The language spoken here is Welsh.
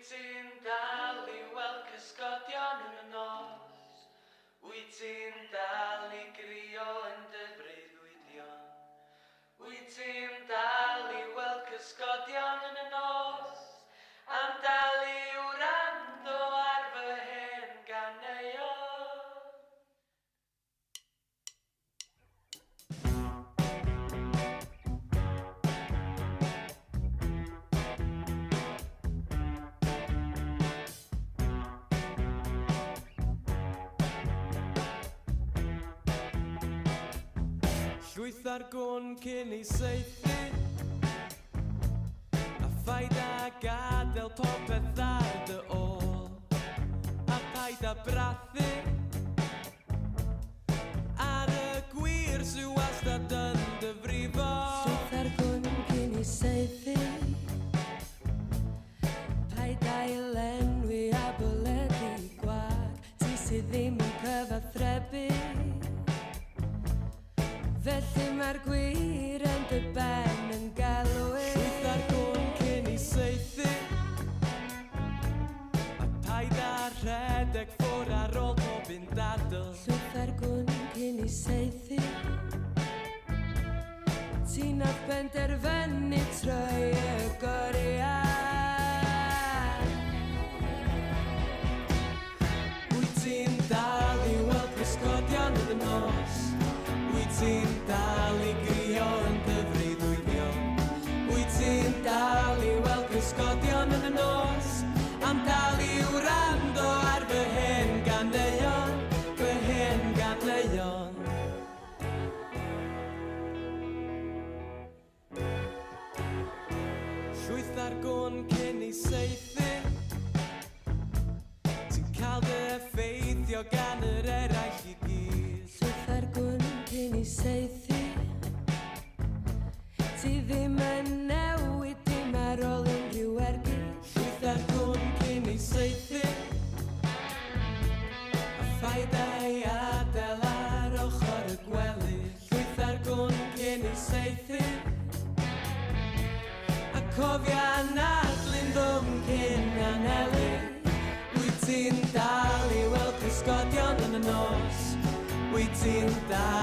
ti'n dal I weld cysgodion yn y nos? Wyt ti'n dal I grio yn dy breuddwydion? Wyt ti'n dal I weld cysgodion yn y nos? Am dal I wrando ar fy hen ganeuon? Llwyth ar gwn cyn I saethu A phaid a gadael popeth ar dy ôl A paid a brathu Ar y gwir sy'n wastad yn dy frifo Llwyth ar gwn cyn I saethu Paid a elenwi a byledu gwag Ti sydd ddim yn cyfathrebu Felly mae'r gwir yn dy ben yn galw Llwyth ar gwn cyn I saethu A paid a rhedeg ffwr ar ôl pob un dadl Llwyth ar gwn cyn I saethu Ti'n oedd penderfynu troi y goriau Wyt ti'n dal I weld cysgodion yn y nos Wyt ti'n dal I grio yn dy freuddwydion Wyt ti'n dal I weld cysgodion yn y nos Am dal I wrando ar fy hen ganeuon Fy hen ganeuon Llwyth ar gwn cyn I saethu Ti'n cael dy effeithio gan yr eraill I gyd Llwyth ar gwn cyn I saethu Ti ddim yn newid dim ar ôl unrhyw ergyd Llwyth ar gwn cyn I saethu A phaid a'i adael ar ochr y gwely Llwyth ar gwn cyn I saethu A cofia nadlu'n ddwm cyn anelu Wyt ti'n dal I weld cysgodion yn y nos Wyt ti'n dal